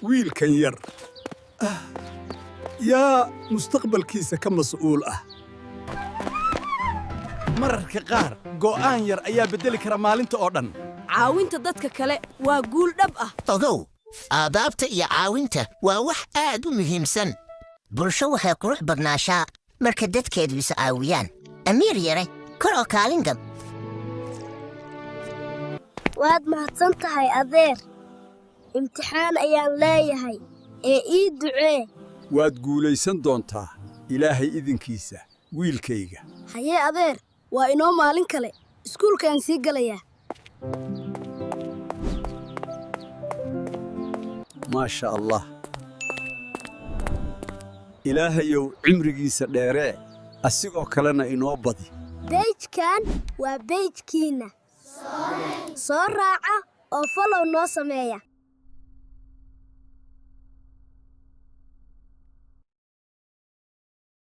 ويل كير يا مستقبل كيسة كمسؤول mararka qaar go'aan yar ayaa bedeli kara maalinta oo dhan caawinta dadka kale waa guul dhab ah ogow aadaabta iyo caawinta waa wax aad u muhiimsan bulsho waxay qurux badnaashaa marka dadkeedu is caawiyaan amiir yare kor oo kaalin gab waad mahadsan tahay adeer imtixaan ayaan leeyahay ee ii ducee waad guulaysan doontaa ilaahay idinkiisa wiilkayga hayee adeer waa inoo maalin kale iskuulkaan sii galayaa maasha allah ilaahayow cimrigiisa dheeree asigoo kalena inoo badi beejkan waa beejkiinna soo raaca oo follow noo sameeya